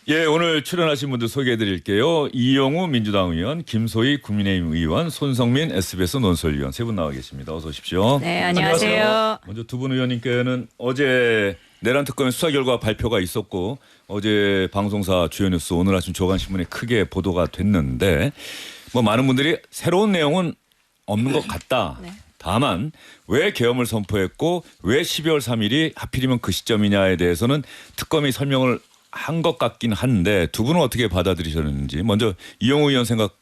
예, 오늘 출연하신 분들 소개해드릴게요. 이영우 민주당 의원, 김소희 국민의힘 의원, 손성민 SBS 논설위원 세 분 나와 계십니다. 어서 오십시오. 네, 안녕하세요. 먼저 두 분 의원님께는 어제 내란 특검의 수사 결과 발표가 있었고 어제 방송사 주요 뉴스 오늘 아침 조간신문에 크게 보도가 됐는데 뭐 많은 분들이 새로운 내용은 없는 것 같다. 네. 다만 왜 계엄을 선포했고 왜 12월 3일이 하필이면 그 시점이냐에 대해서는 특검이 설명을 한 것 같긴 한데 두 분은 어떻게 받아들이셨는지 먼저 이영우 의원 생각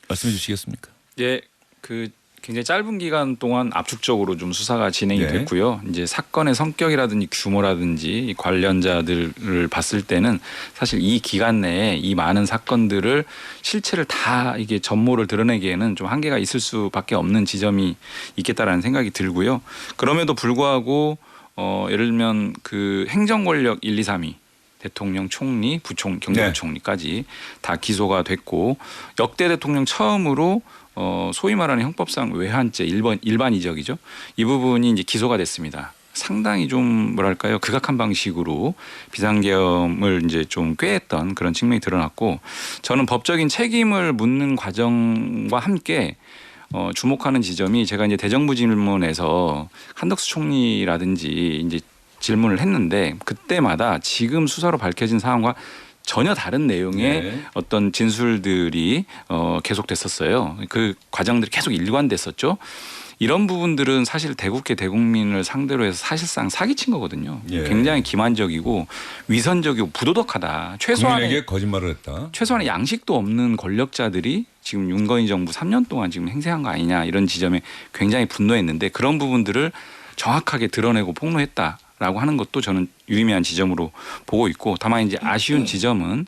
말씀해 주시겠습니까? 예, 굉장히 짧은 기간 동안 압축적으로 좀 수사가 진행이 네. 됐고요. 이제 사건의 성격이라든지 규모라든지 관련자들을 봤을 때는 사실 이 기간 내에 이 많은 사건들을 실체를 다 이게 전모를 드러내기에는 좀 한계가 있을 수밖에 없는 지점이 있겠다라는 생각이 들고요. 그럼에도 불구하고 예를 들면 그 행정 권력 1, 2, 3위 대통령, 총리, 경제부총리까지 다 기소가 됐고 역대 대통령 처음으로 소위 말하는 형법상 외환죄 일반 이적이죠. 이 부분이 이제 기소가 됐습니다. 상당히 좀 뭐랄까요 극악한 방식으로 비상계엄을 이제 좀 꾀했던 그런 측면이 드러났고 저는 법적인 책임을 묻는 과정과 함께 주목하는 지점이 제가 이제 대정부 질문에서 한덕수 총리라든지 이제 질문을 했는데 그때마다 지금 수사로 밝혀진 사항과 전혀 다른 내용의 네. 어떤 진술들이 계속됐었어요. 그 과정들이 계속 일관됐었죠. 이런 부분들은 사실 대국회 대국민을 상대로 해서 사실상 사기친 거거든요. 예. 굉장히 기만적이고 위선적이고 부도덕하다. 국민에게 거짓말을 했다. 최소한의 양식도 없는 권력자들이 지금 윤건희 정부 3년 동안 지금 행세한 거 아니냐 이런 지점에 굉장히 분노했는데 그런 부분들을 정확하게 드러내고 폭로했다라고 하는 것도 저는 유의미한 지점으로 보고 있고 다만 이제 아쉬운 지점은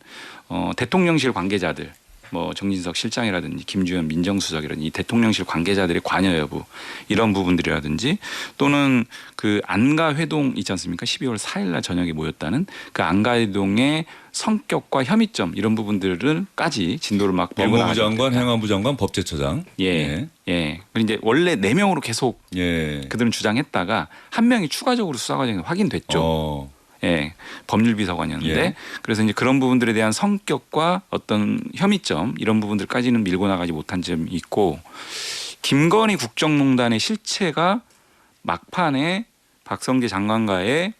대통령실 관계자들 뭐 정진석 실장이라든지 김주현 민정수석이라든지 이 대통령실 관계자들의 관여 여부 이런 부분들이라든지 또는 그 안가 회동 있지 않습니까? 12월 4일 날 저녁에 모였다는 그 안가 회동의 성격과 혐의점 이런 부분들을까지 진도를 막 밀고 법무부 나가지 장관, 못했다. 행안부 장관, 법제처장. 예. 그리고 이제 원래 4명으로 계속 예. 그들은 주장했다가 한 명이 추가적으로 수사 과정에서 확인됐죠. 예, 법률비서관이었는데 예. 그래서 이제 그런 부분들에 대한 성격과 어떤 혐의점 이런 부분들까지는 밀고 나가지 못한 점이 있고 김건희 국정농단의 실체가 막판에 박성계 장관과의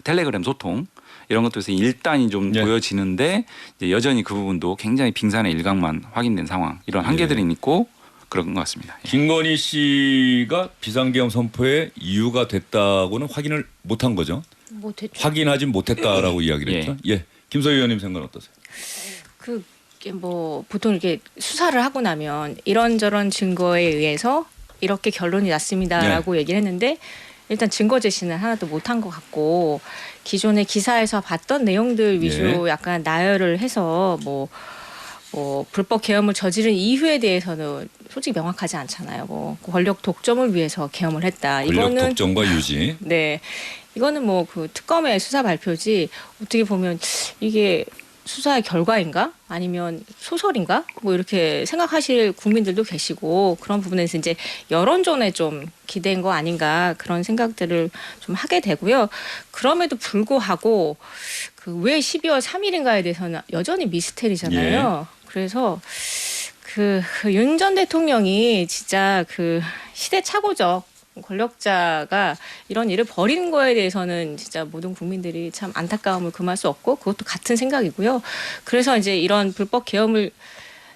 텔레그램 소통 이런 것들에서 일단이 좀 예. 보여지는데 이제 여전히 그 부분도 굉장히 빙산의 일각만 확인된 상황 이런 한계들이 있고 그런 것 같습니다. 예. 김건희 씨가 비상계엄 선포의 이유가 됐다고는 확인을 못한 거죠. 뭐 대충 확인하진 못했다라고 이야기를 했죠. 예. 김소희 의원님 생각은 어떠세요? 그게 뭐 보통 이렇게 수사를 하고 나면 이런저런 증거에 의해서 이렇게 결론이 났습니다라고 얘기를 했는데 일단 증거 제시는 하나도 못한 것 같고 기존의 기사에서 봤던 내용들 위주로 약간 나열을 해서 뭐 불법 계엄을 저지른 이유에 대해서는 솔직히 명확하지 않잖아요. 뭐 권력 독점을 위해서 계엄을 했다. 권력 이거는 독점과 유지. 네. 이거는 뭐 그 특검의 수사 발표지 어떻게 보면 이게 수사의 결과인가 아니면 소설인가 뭐 이렇게 생각하실 국민들도 계시고 그런 부분에서 이제 여론전에 좀 기대인 거 아닌가 그런 생각들을 좀 하게 되고요. 그럼에도 불구하고 그 왜 12월 3일인가에 대해서는 여전히 미스테리잖아요. 그래서 그 윤 전 대통령이 진짜 그 시대착오적 권력자가 이런 일을 벌이는 거에 대해서는 진짜 모든 국민들이 참 안타까움을 금할 수 없고 그것도 같은 생각이고요. 그래서 이제 이런 불법 계엄을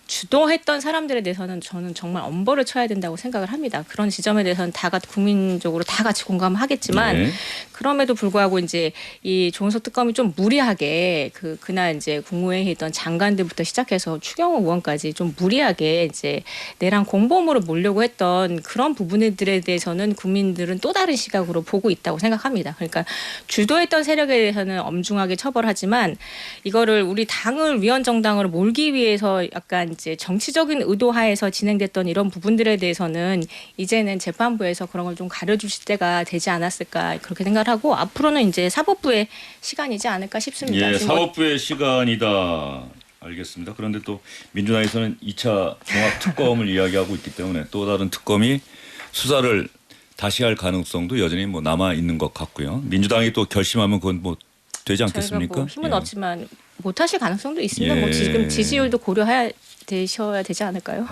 주도했던 사람들에 대해서는 저는 정말 엄벌을 쳐야 된다고 생각을 합니다. 그런 지점에 대해서는 다 같이 국민적으로 다 같이 공감하겠지만 그럼에도 불구하고 이제 이 조은석 특검이 좀 무리하게 그날 이제 국무회의에 있던 장관들부터 시작해서 추경호 의원까지 좀 무리하게 이제 내란 공범으로 몰려고 했던 그런 부분들에 대해서는 국민들은 또 다른 시각으로 보고 있다고 생각합니다. 그러니까 주도했던 세력에 대해서는 엄중하게 처벌하지만 이거를 우리 당을 위헌정당으로 몰기 위해서 약간 이제 정치적인 의도하에서 진행됐던 이런 부분들에 대해서는 이제는 재판부에서 그런 걸 좀 가려주실 때가 되지 않았을까 그렇게 생각을 하고 앞으로는 이제 사법부의 시간이지 않을까 싶습니다. 예, 사법부의 시간이다. 알겠습니다. 그런데 또 민주당에서는 2차 종합특검을 이야기하고 있기 때문에 또 다른 특검이 수사를 다시 할 가능성도 여전히 뭐 남아 있는 것 같고요. 민주당이 또 결심하면 그건 뭐 되지 저희가 않겠습니까? 뭐 힘은 예. 없지만 못하실 가능성도 있습니다. 예. 뭐 지금 지지율도 고려해야 되셔야 되지 않을까요?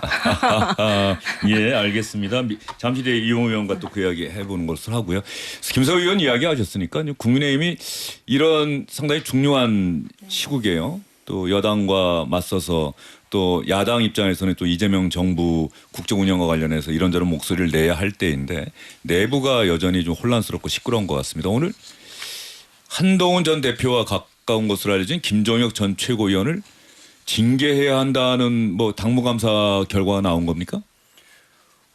예, 알겠습니다. 잠시 뒤에 이용호 의원과 또 그 이야기 해보는 것으로 하고요. 김성희 의원 이야기하셨으니까 국민의힘이 이런 상당히 중요한 시국이에요. 또 여당과 맞서서 또 야당 입장에서는 또 이재명 정부 국정 운영과 관련해서 이런저런 목소리를 내야 할 때인데 내부가 여전히 좀 혼란스럽고 시끄러운 것 같습니다. 오늘 한동훈 전 대표와 가까운 것으로 알려진 김종혁 전 최고위원을 징계해야 한다는 뭐 당무감사 결과가 나온 겁니까?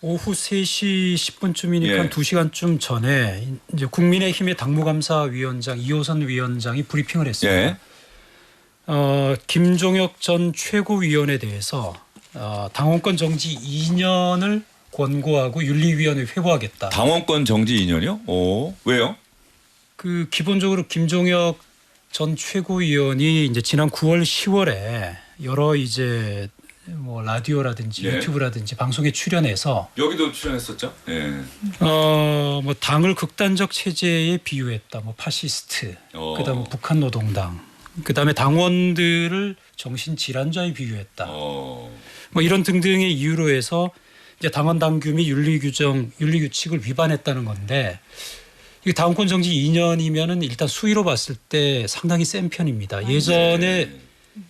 오후 3시 10분쯤이니까 예. 한 2시간쯤 전에 이제 국민의힘의 당무감사위원장 이호선 위원장이 브리핑을 했습니다. 예. 김종혁 전 최고위원에 대해서 당원권 정지 2년을 권고하고 윤리위원회 회부하겠다. 당원권 정지 2년이요? 오, 왜요? 그 기본적으로 김종혁 전 최고위원이 이제 지난 9월 10월에 여러 이제 뭐 라디오라든지 예. 유튜브라든지 방송에 출연해서 여기도 출연했었죠? 예. 뭐 당을 극단적 체제에 비유했다. 뭐 파시스트. 그다음에 북한 노동당. 그다음에 당원들을 정신 질환자에 비유했다. 뭐 이런 등등의 이유로 해서 이제 당원 당규 및 윤리 규정, 윤리 규칙을 위반했다는 건데 이 당원권 정지 2년이면은 일단 수위로 봤을 때 상당히 센 편입니다. 예전에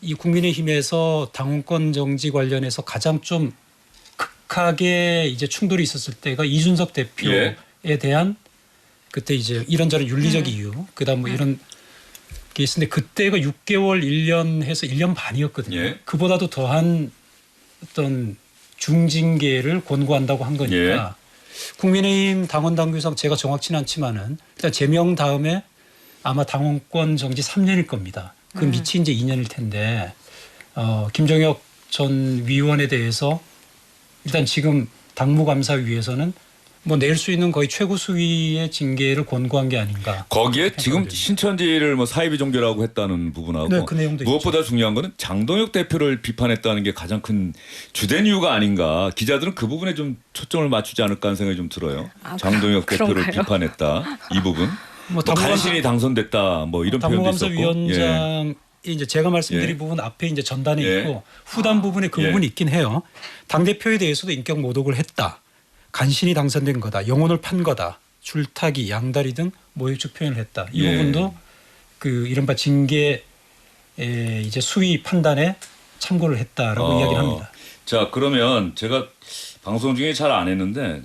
이 국민의힘에서 당원권 정지 관련해서 가장 좀 극하게 이제 충돌이 있었을 때가 이준석 대표에 대한 그때 이제 이런저런 윤리적 이유, 그다음 뭐 이런 게 있었는데 그때가 6개월 1년 해서 1년 반이었거든요. 예. 그보다도 더한 어떤 중징계를 권고한다고 한 거니까 국민의힘 당원 당규상 제가 정확치는 않지만은 일단 제명 다음에 아마 당원권 정지 3년일 겁니다. 그 밑이 이제 2년일 텐데 김종혁 전 위원에 대해서 일단 지금 당무감사위에서는 뭐 낼 수 있는 거의 최고 수위의 징계를 권고한 게 아닌가. 거기에 지금 신천지를 뭐 사이비 종교라고 했다는 부분하고 네, 그 내용도 무엇보다 중요한 거는 장동혁 대표를 비판했다는 게 가장 큰 주된 이유가 아닌가. 기자들은 그 부분에 좀 초점을 맞추지 않을까 하는 생각이 좀 들어요. 장동혁 대표를 그런가요? 비판했다. 이 부분. 뭐 뭐 간신히 당선됐다. 뭐 이런 표현도 있었고. 당무감사위원장이 이제 제가 말씀드린 예. 부분 앞에 이제 전단에 예. 있고 후단 부분에 그 예. 부분이 있긴 해요. 당 대표에 대해서도 인격 모독을 했다. 간신히 당선된 거다. 영혼을 판 거다. 줄타기, 양다리 등 모욕적 표현을 했다. 이 예. 부분도 그 이른바 징계 이제 수위 판단에 참고를 했다라고 이야기를 합니다. 자, 그러면 제가 방송 중에 잘 안 했는데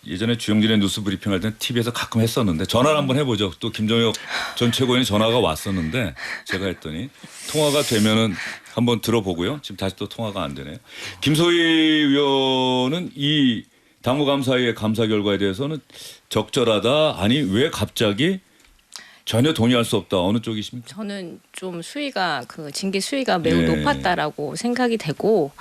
예전에 주영진의 뉴스 브리핑 할 때는 TV에서 가끔 했었는데 전화를 한번 해보죠. 또 김종혁 전 최고위원이 전화가 왔었는데 제가 했더니 통화가 되면은 한번 들어보고요. 지금 다시 또 통화가 안 되네요. 김소희 의원은 이 당무감사위의 감사 결과에 대해서는 적절하다. 아니 왜 갑자기 전혀 동의할 수 없다. 어느 쪽이십니까? 저는 좀 수위가 그 징계 수위가 매우 예. 높았다라고 생각이 되고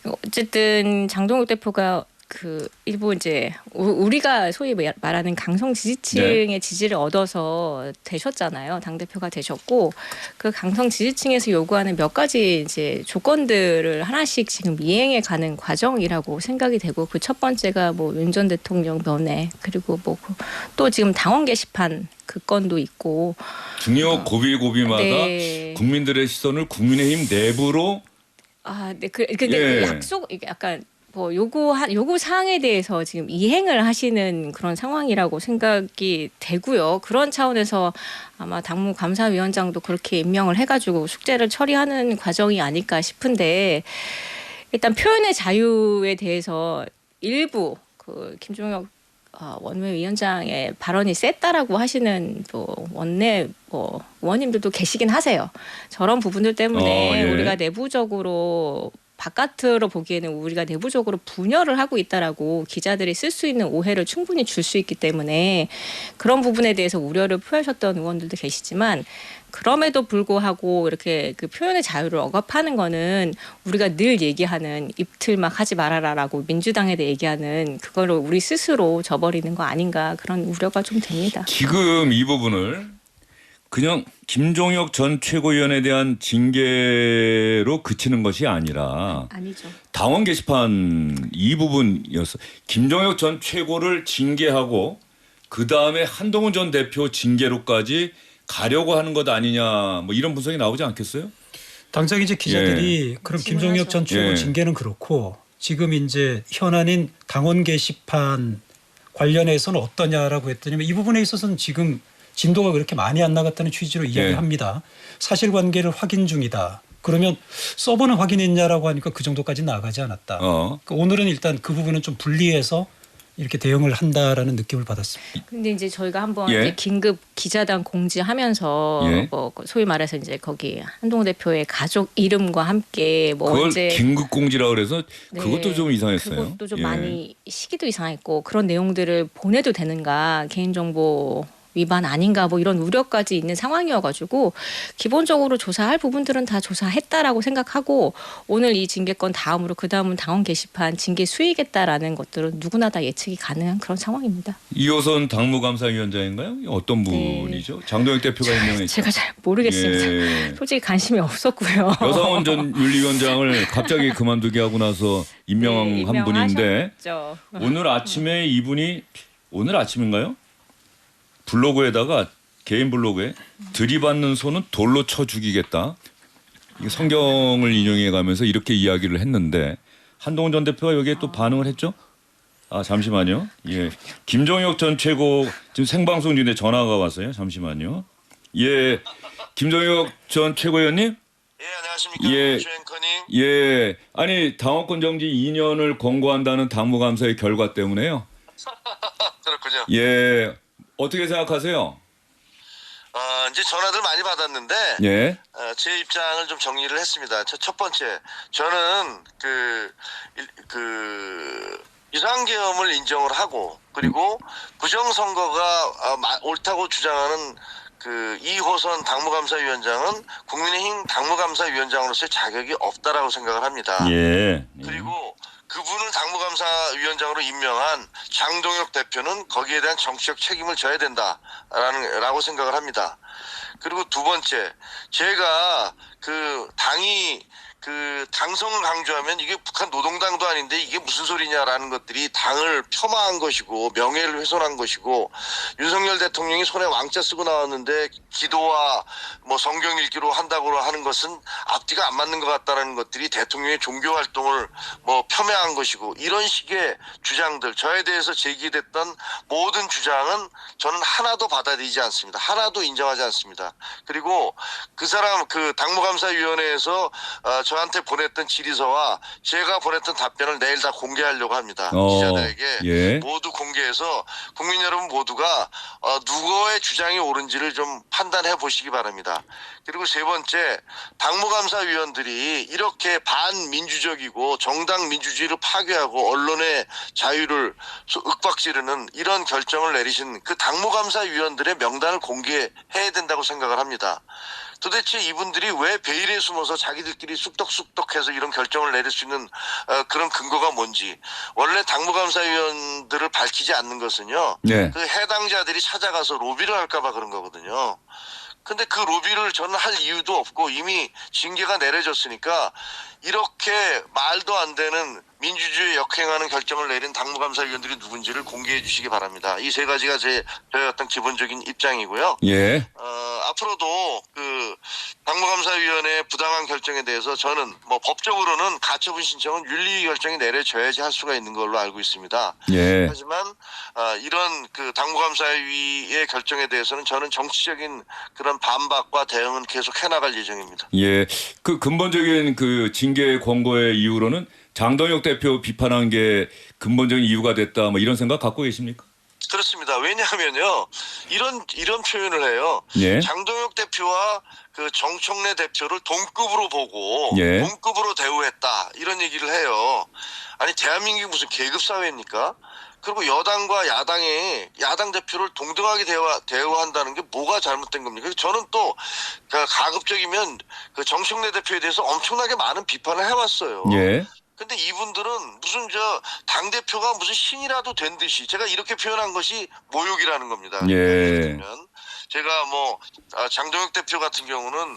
어쨌든 장동혁 대표가 그 일부 이제 우리가 소위 말하는 강성 지지층의 지지를 얻어서 되셨잖아요. 당 대표가 되셨고 그 강성 지지층에서 요구하는 몇 가지 이제 조건들을 하나씩 지금 이행해 가는 과정이라고 생각이 되고 그 첫 번째가 뭐 윤 전 대통령 면회 그리고 뭐 또 지금 당원 게시판 그 건도 있고 중요 고비고비마다 네. 국민들의 시선을 국민의힘 내부로 네, 근데 예. 그 약속 이게 약간 뭐 요구 사항에 대해서 지금 이행을 하시는 그런 상황이라고 생각이 되고요. 그런 차원에서 아마 당무감사위원장도 그렇게 임명을 해가지고 숙제를 처리하는 과정이 아닐까 싶은데 일단 표현의 자유에 대해서 일부 그 김종혁 원외위원장의 발언이 셌다라고 하시는 또 원내 뭐 의원님들도 계시긴 하세요. 저런 부분들 때문에 예. 우리가 내부적으로 바깥으로 보기에는 우리가 내부적으로 분열을 하고 있다라고 기자들이 쓸 수 있는 오해를 충분히 줄 수 있기 때문에 그런 부분에 대해서 우려를 표하셨던 의원들도 계시지만 그럼에도 불구하고 이렇게 그 표현의 자유를 억압하는 거는 우리가 늘 얘기하는 입틀막 하지 말아라라고 민주당에 대해 얘기하는 그거를 우리 스스로 저버리는 거 아닌가 그런 우려가 좀 됩니다. 지금 이 부분을 그냥 김종혁 전 최고위원에 대한 징계로 그치는 것이 아니라 아니죠. 당원 게시판 이 부분이었어. 김종혁 전 최고를 징계하고 그 다음에 한동훈 전 대표 징계로까지 가려고 하는 것 아니냐 뭐 이런 분석이 나오지 않겠어요? 당장 이제 기자들이 그럼 김종혁 전 최고 예. 징계는 그렇고 지금 이제 현안인 당원 게시판 관련해서는 어떠냐라고 했더니 이 부분에 있어서는 지금 진도가 그렇게 많이 안 나갔다는 취지로 이야기합니다. 사실관계를 확인 중이다. 그러면 서버는 확인했냐라고 하니까 그 정도까지 나가지 않았다. 그러니까 오늘은 일단 그 부분은 좀 분리해서 이렇게 대응을 한다라는 느낌을 받았습니다. 근데 이제 저희가 한번 예. 이제 긴급 기자단 공지하면서 예. 뭐 소위 말해서 이제 거기 한동훈 대표의 가족 이름과 함께 뭐 그걸 언제 긴급 공지라 그래서 네, 그것도 좀 이상했어요. 그것도 좀 예. 많이 시기도 이상했고 그런 내용들을 보내도 되는가 개인정보 위반 아닌가 뭐 이런 우려까지 있는 상황이어가지고 기본적으로 조사할 부분들은 다 조사했다라고 생각하고 오늘 이 징계권 다음으로 그 다음은 당원 게시판 징계 수위겠다라는 것들은 누구나 다 예측이 가능한 그런 상황입니다. 이호선 당무감사위원장인가요? 어떤 분이죠? 장동혁 대표가 임명했죠. 제가 잘 모르겠습니다. 예. 솔직히 관심이 없었고요. 여상원 전 윤리위원장을 갑자기 그만두게 하고 나서 임명한 네, 한 분인데 임명하셨죠. 오늘 아침에 이분이 오늘 아침인가요? 블로그에다가 개인 블로그에 들이받는 손은 돌로 쳐 죽이겠다. 이게 성경을 인용해 가면서 이렇게 이야기를 했는데 한동훈 전 대표가 여기에 또 반응을 했죠. 아 잠시만요. 예, 김종혁 전 최고 지금 생방송 중에 전화가 왔어요. 잠시만요. 예, 김종혁 전 최고위원님. 예, 안녕하십니까. 예. 주 앵커님. 예, 아니 당원권 정지 2년을 권고한다는 당무감사의 결과 때문에요. 그렇군요. 예, 어떻게 생각하세요? 이제 전화들 많이 받았는데 예, 제 입장을 좀 정리를 했습니다. 첫 번째, 저는 유상계엄을 인정을 하고 그리고 부정선거가 옳다고 주장하는 이호선 당무감사위원장은 국민의힘 당무감사위원장으로서의 자격이 없다라고 생각을 합니다. 예. 그리고 그분을 당무감사위원장으로 임명한 장동혁 대표는 거기에 대한 정치적 책임을 져야 된다라고 생각을 합니다. 그리고 두 번째, 제가 당이 당성을 강조하면 이게 북한 노동당도 아닌데 이게 무슨 소리냐라는 것들이 당을 폄하한 것이고 명예를 훼손한 것이고 윤석열 대통령이 손에 왕자 쓰고 나왔는데 기도와 뭐 성경 읽기로 한다고 하는 것은 앞뒤가 안 맞는 것 같다는 것들이 대통령의 종교 활동을 뭐 폄훼한 것이고 이런 식의 주장들 저에 대해서 제기됐던 모든 주장은 저는 하나도 받아들이지 않습니다. 하나도 인정하지 않습니다. 그리고 당무감사위원회에서 저한테 보냈던 질의서와 제가 보냈던 답변을 내일 다 공개하려고 합니다. 기자들에게 예. 모두 공개해서 국민 여러분 모두가 누구의 주장이 옳은지를 좀 판단해 보시기 바랍니다. 그리고 세 번째, 당무감사위원들이 이렇게 반민주적이고 정당 민주주의를 파괴하고 언론의 자유를 윽박지르는 이런 결정을 내리신 그 당무감사위원들의 명단을 공개해야 된다고 생각을 합니다. 도대체 이분들이 왜 베일에 숨어서 자기들끼리 쑥덕쑥덕해서 이런 결정을 내릴 수 있는 그런 근거가 뭔지. 원래 당무감사위원들을 밝히지 않는 것은요. 네. 그 해당자들이 찾아가서 로비를 할까 봐 그런 거거든요. 근데 그 로비를 저는 할 이유도 없고 이미 징계가 내려졌으니까 이렇게 말도 안 되는 민주주의에 역행하는 결정을 내린 당무감사위원들이 누군지를 공개해 주시기 바랍니다. 이 세 가지가 저의 어떤 기본적인 입장이고요. 예. 앞으로도 당무감사위원회 부당한 결정에 대해서 저는 뭐 법적으로는 가처분 신청은 윤리 결정이 내려져야지 할 수가 있는 걸로 알고 있습니다. 예. 하지만 이런 당무감사위의 결정에 대해서는 저는 정치적인 그런 반박과 대응은 계속 해나갈 예정입니다. 예. 그 근본적인 그 징계 권고의 이유로는 장동혁 대표 비판한 게 근본적인 이유가 됐다. 뭐 이런 생각 갖고 계십니까? 그렇습니다. 왜냐하면요, 이런 표현을 해요. 예. 장동혁 대표와 정청래 대표를 동급으로 보고 예. 동급으로 대우했다 이런 얘기를 해요. 아니 대한민국이 무슨 계급 사회입니까? 그리고 여당과 야당 대표를 동등하게 대우한다는 게 뭐가 잘못된 겁니까? 저는 또 가급적이면 정청래 대표에 대해서 엄청나게 많은 비판을 해왔어요. 예. 근데 이분들은 무슨 당대표가 무슨 신이라도 된 듯이 제가 이렇게 표현한 것이 모욕이라는 겁니다. 예. 제가 장동혁 대표 같은 경우는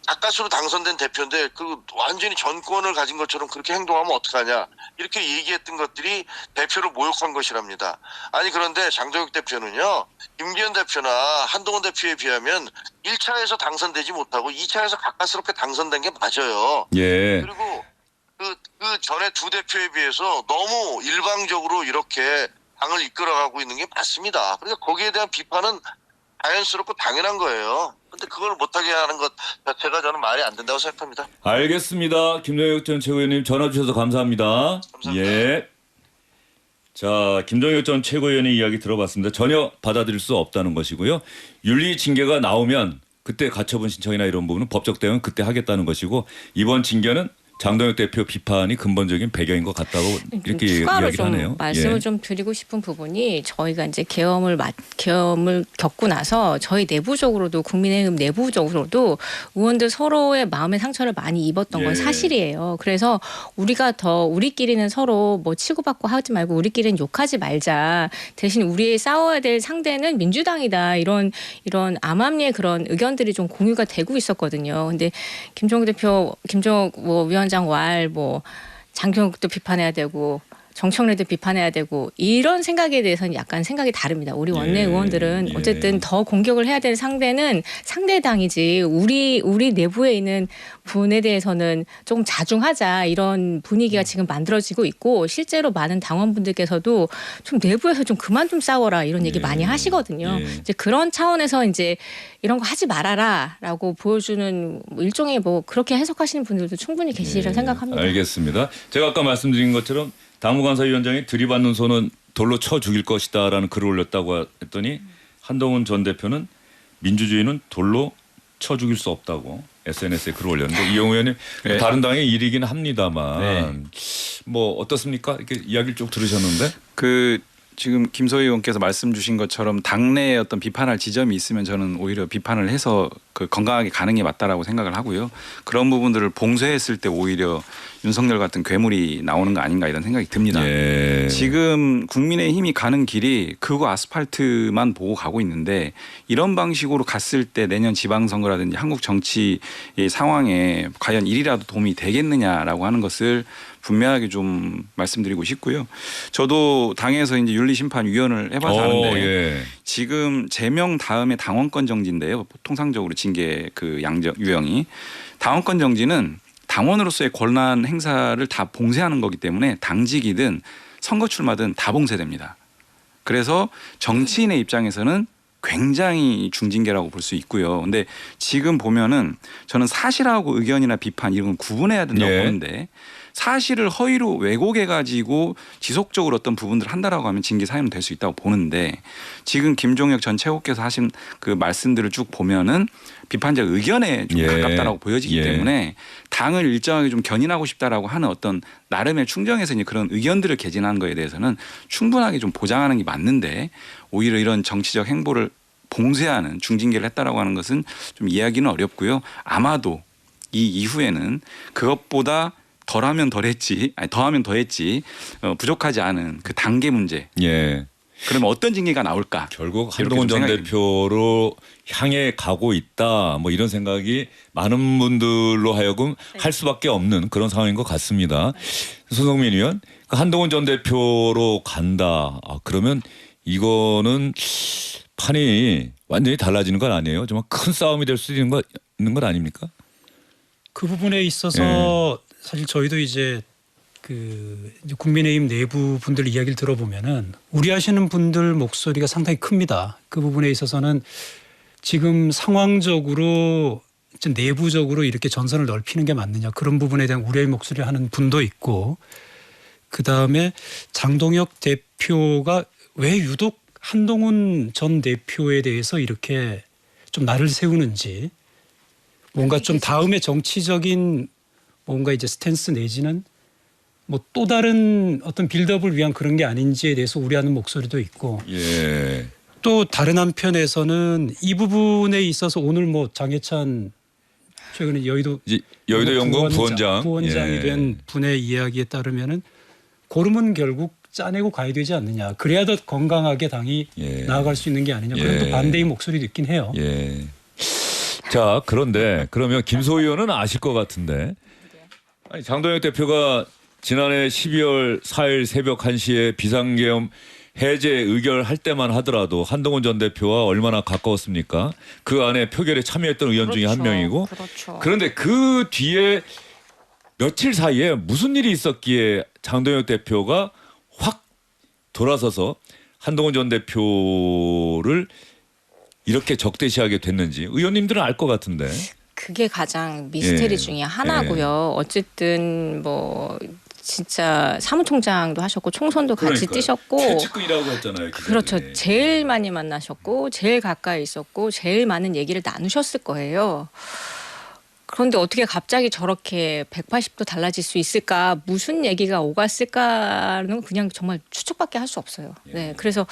가까스로 당선된 대표인데 그 완전히 전권을 가진 것처럼 그렇게 행동하면 어떡하냐 이렇게 얘기했던 것들이 대표를 모욕한 것이랍니다. 아니 그런데 장동혁 대표는요. 김기현 대표나 한동훈 대표에 비하면 1차에서 당선되지 못하고 2차에서 가까스럽게 당선된 게 맞아요. 예. 그리고 그 전에 두 대표에 비해서 너무 일방적으로 이렇게 당을 이끌어가고 있는 게 맞습니다. 그러니까 거기에 대한 비판은 자연스럽고 당연한 거예요. 근데 그걸 못하게 하는 것 자체가 저는 말이 안 된다고 생각합니다. 알겠습니다. 김종혁 전 최고위원님 전화 주셔서 감사합니다. 감사합니다. 예. 자, 김종혁 전 최고위원의 이야기 들어봤습니다. 전혀 받아들일 수 없다는 것이고요. 윤리 징계가 나오면 그때 가처분 신청이나 이런 부분은 법적 대응은 그때 하겠다는 것이고 이번 징계는 장동혁 대표 비판이 근본적인 배경인 것 같다고 이렇게 추가로 이야기를 좀 하네요. 말씀을 예. 좀 드리고 싶은 부분이 저희가 이제 계엄을 겪고 나서 저희 내부적으로도 국민의힘 내부적으로도 의원들 서로의 마음의 상처를 많이 입었던 건 예. 사실이에요. 그래서 우리가 더 우리끼리는 서로 뭐 치고받고 하지 말고 우리끼리는 욕하지 말자. 대신 우리의 싸워야 될 상대는 민주당이다. 이런 암암리의 그런 의견들이 좀 공유가 되고 있었거든요. 근데 김종국 위원장 왈 장경욱도 비판해야 되고 정청래도 비판해야 되고 이런 생각에 대해서는 약간 생각이 다릅니다. 우리 원내 의원들은 어쨌든 더 공격을 해야 될 상대는 상대 당이지 우리 내부에 있는 분에 대해서는 조금 자중하자 이런 분위기가 지금 만들어지고 있고 실제로 많은 당원분들께서도 좀 내부에서 좀 그만 좀 싸워라 이런 얘기 많이 하시거든요. 이제 그런 차원에서 이제 이런 거 하지 말아라라고 보여주는 일종의 그렇게 해석하시는 분들도 충분히 계시리라 생각합니다. 알겠습니다. 제가 아까 말씀드린 것처럼 당무감사위원장이 들이받는 손은 돌로 쳐 죽일 것이다라는 글을 올렸다고 했더니 한동훈 전 대표는 민주주의는 돌로 쳐 죽일 수 없다고 SNS에 글을 올렸는데 이용우 의원님 네. 다른 당의 일이긴 합니다만 네. 어떻습니까? 이렇게 이야기를 쭉 들으셨는데 지금 김소희 의원께서 말씀 주신 것처럼 당내에 어떤 비판할 지점이 있으면 저는 오히려 비판을 해서 건강하게 가는 게 맞다라고 생각을 하고요. 그런 부분들을 봉쇄했을 때 오히려 윤석열 같은 괴물이 나오는 거 아닌가 이런 생각이 듭니다. 예. 지금 국민의힘이 가는 길이 극우 아스팔트만 보고 가고 있는데 이런 방식으로 갔을 때 내년 지방선거라든지 한국 정치 상황에 과연 일이라도 도움이 되겠느냐라고 하는 것을 분명하게 좀 말씀드리고 싶고요. 저도 당에서 이제 윤리심판위원을 해봐서 아는데 예. 지금 제명 다음에 당원권 정지인데요. 통상적으로 징계 유형이 당원권 정지는 당원으로서의 권한 행사를 다 봉쇄하는 거기 때문에 당직이든 선거 출마든 다 봉쇄됩니다. 그래서 정치인의 입장에서는 굉장히 중징계라고 볼 수 있고요. 근데 지금 보면은 저는 사실하고 의견이나 비판 이런 건 구분해야 된다고 보는데 사실을 허위로 왜곡해가지고 지속적으로 어떤 부분들을 한다라고 하면 징계 사유는 될 수 있다고 보는데 지금 김종혁 전 최고께서 하신 그 말씀들을 쭉 보면은 비판적 의견에 좀 가깝다라고 보여지기 때문에 당을 일정하게 좀 견인하고 싶다라고 하는 어떤 나름의 충정에서 이제 그런 의견들을 개진하는 거에 대해서는 충분하게 좀 보장하는 게 맞는데 오히려 이런 정치적 행보를 봉쇄하는 중징계를 했다라고 하는 것은 좀 이해하기는 어렵고요. 아마도 이 이후에는 그것보다 더하면 더했지 부족하지 않은 그 단계 문제. 예. 그러면 어떤 징계가 나올까? 결국 이렇게 한동훈 좀 전 생각이 대표로 향해 가고 있다. 이런 생각이 많은 분들로 하여금 할 수밖에 없는 그런 상황인 것 같습니다. 손성민 의원, 한동훈 전 대표로 간다. 그러면 이거는 판이 완전히 달라지는 건 아니에요? 정말 큰 싸움이 될 수 있는 것 아닙니까? 그 부분에 있어서 사실 저희도 이제 국민의힘 내부 분들 이야기를 들어보면은 우려하시는 분들 목소리가 상당히 큽니다. 그 부분에 있어서는 지금 상황적으로 내부적으로 이렇게 전선을 넓히는 게 맞느냐 그런 부분에 대한 우려의 목소리를 하는 분도 있고 그다음에 장동혁 대표가 왜 유독 한동훈 전 대표에 대해서 이렇게 좀 날을 세우는지 뭔가 좀 다음의 정치적인 뭔가 이제 스탠스 내지는 또 다른 어떤 빌드업을 위한 그런 게 아닌지에 대해서 우려하는 목소리도 있고 또 다른 한편에서는 이 부분에 있어서 오늘 장해찬 최근에 여의도 연구원 부원장이 된 분의 이야기에 따르면은 고름은 결국 짜내고 가야 되지 않느냐. 그래야 더 건강하게 당이 나아갈 수 있는 게 아니냐. 그런 또 반대의 목소리도 있긴 해요. 자, 그런데 그러면 김소 의원은 아실 것 같은데 아니, 장동혁 대표가 지난해 12월 4일 새벽 1시에 비상계엄 해제 의결할 때만 하더라도 한동훈 전 대표와 얼마나 가까웠습니까? 그 안에 표결에 참여했던 의원 중에 한 명이고 그렇죠. 그런데 그 뒤에 며칠 사이에 무슨 일이 있었기에 장동혁 대표가 확 돌아서서 한동훈 전 대표를 이렇게 적대시하게 됐는지 의원님들은 알 것 같은데. 그게 가장 미스테리 예. 중에 하나고요. 어쨌든 뭐 진짜 사무총장도 하셨고 총선도 같이 그러니까요. 뛰셨고 최측근이라고 했잖아요. 기자들이. 그렇죠. 제일 많이 만나셨고 제일 가까이 있었고 제일 많은 얘기를 나누셨을 거예요. 그런데 어떻게 갑자기 저렇게 180도 달라질 수 있을까? 무슨 얘기가 오갔을까는 그냥 정말 추측밖에 할 수 없어요. 네, 그래서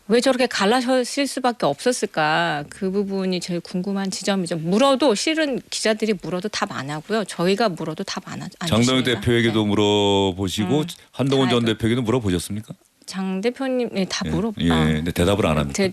왜 저렇게 갈라졌을 수밖에 없었을까? 그 부분이 제일 궁금한 지점이죠. 물어도 실은 기자들이 물어도 답 안 하고요. 저희가 물어도 답 안 하죠. 장동혁 대표에게도 물어보시고 한동훈 전 다 대표에게도 물어보셨습니까? 장 대표님 다 물어. 예, 근데 대답을 안 합니다.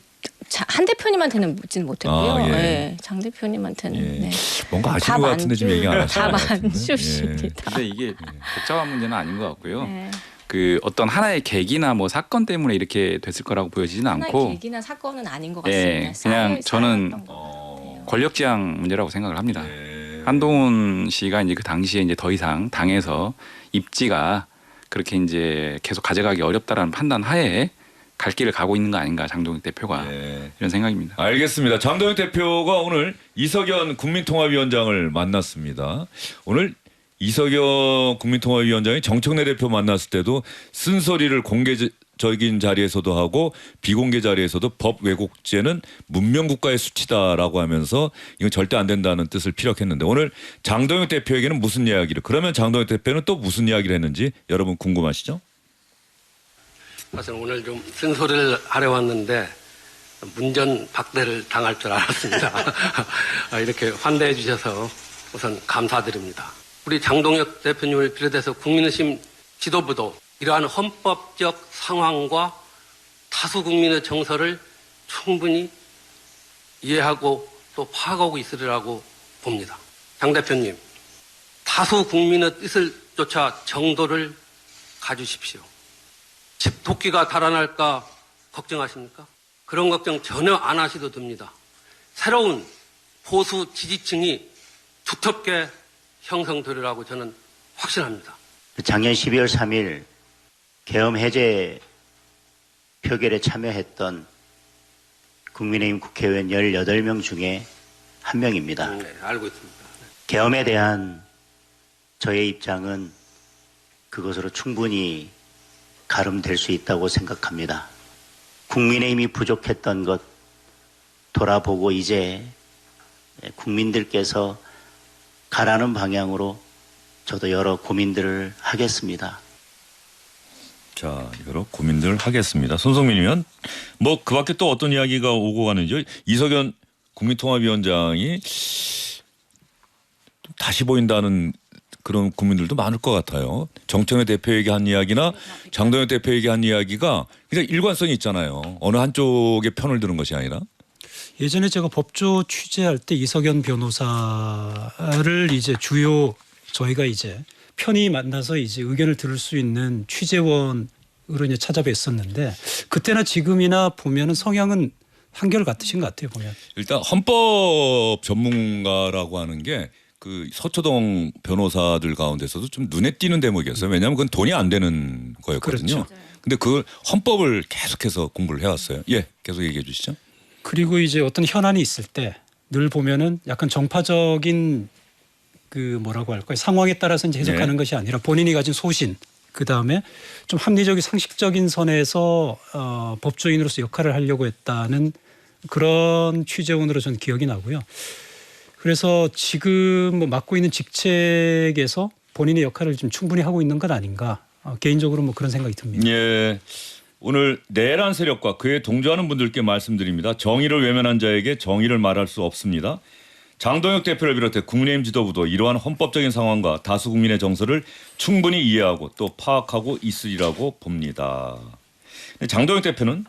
한 대표님한테는 묻지는 못했고요. 아, 예. 네, 장 대표님한테는 예. 네. 뭔가 아시는 것 같은데 지금 얘기 안 하시는 것 답안 같은데. 주십니다. 근데 이게 복잡한 문제는 아닌 것 같고요. 네. 그 어떤 하나의 계기나 뭐 사건 때문에 이렇게 됐을 거라고 보여지지는 하나의 않고 계기나 사건은 아닌 것 예, 같습니다. 그냥 저는 쌓였던 것 같아요. 권력지향 문제라고 생각을 합니다. 예. 한동훈 씨가 이제 그 당시에 이제 더 이상 당에서 입지가 그렇게 이제 계속 가져가기 어렵다라는 판단 하에 갈 길을 가고 있는 거 아닌가 장동혁 대표가 예. 이런 생각입니다. 알겠습니다. 장동혁 대표가 오늘 이석연 국민통합위원장을 만났습니다. 오늘 이석연 국민통합위원장이 정청래 대표 만났을 때도 쓴소리를 공개적인 자리에서도 하고 비공개 자리에서도 법 왜곡죄는 문명국가의 수치다라고 하면서 이건 절대 안 된다는 뜻을 피력했는데 오늘 장동혁 대표에게는 무슨 이야기를 그러면 장동혁 대표는 또 무슨 이야기를 했는지 여러분 궁금하시죠? 사실 오늘 좀 쓴소리를 하려 왔는데 문전박대를 당할 줄 알았습니다. 이렇게 환대해 주셔서 우선 감사드립니다. 우리 장동혁 대표님을 비롯해서 국민의힘 지도부도 이러한 헌법적 상황과 다수 국민의 정서를 충분히 이해하고 또 파악하고 있으리라고 봅니다. 장 대표님, 다수 국민의 뜻을 쫓아 정도를 가주십시오. 집 도끼가 달아날까 걱정하십니까? 그런 걱정 전혀 안 하셔도 됩니다. 새로운 보수 지지층이 두텁게 형성되리라고 저는 확신합니다. 작년 12월 3일 계엄 해제 표결에 참여했던 국민의힘 국회의원 18명 중에 한 명입니다. 네, 알고 있습니다. 계엄에 대한 저의 입장은 그것으로 충분히 가름될 수 있다고 생각합니다. 국민의힘이 부족했던 것 돌아보고 이제 국민들께서 가라는 방향으로 저도 여러 고민들을 하겠습니다. 자, 여러 고민들 하겠습니다. 손성민 의원, 뭐 그 밖에 또 어떤 이야기가 오고 가는지 이석연 국민통합위원장이 다시 보인다는 그런 국민들도 많을 것 같아요. 정청래 대표에게 한 이야기나 장동혁 대표에게 한 이야기가 그냥 일관성이 있잖아요. 어느 한쪽의 편을 드는 것이 아니라. 예전에 제가 법조 취재할 때 이석연 변호사를 이제 주요 저희가 이제 편히 만나서 이제 의견을 들을 수 있는 취재원으로 이제 찾아뵀었는데 그때나 지금이나 보면은 성향은 한결 같으신 것 같아요. 보면. 일단 헌법 전문가라고 하는 게 그 서초동 변호사들 가운데서도 좀 눈에 띄는 대목이었어요. 왜냐하면 그건 돈이 안 되는 거였거든요. 그렇죠. 근데 그 헌법을 계속해서 공부를 해왔어요. 예, 계속 얘기해 주시죠. 그리고 이제 어떤 현안이 있을 때 늘 보면은 약간 정파적인 그 뭐라고 할까요? 상황에 따라서 이제 해석하는 네. 것이 아니라 본인이 가진 소신, 그 다음에 좀 합리적인 상식적인 선에서 법조인으로서 역할을 하려고 했다는 그런 취재원으로 저는 기억이 나고요. 그래서 지금 뭐 맡고 있는 직책에서 본인의 역할을 좀 충분히 하고 있는 것 아닌가 개인적으로 뭐 그런 생각이 듭니다. 예. 오늘 내란 세력과 그에 동조하는 분들께 말씀드립니다. 정의를 외면한 자에게 정의를 말할 수 없습니다. 장동혁 대표를 비롯해 국민의힘 지도부도 이러한 헌법적인 상황과 다수 국민의 정서를 충분히 이해하고 또 파악하고 있으리라고 봅니다. 장동혁 대표는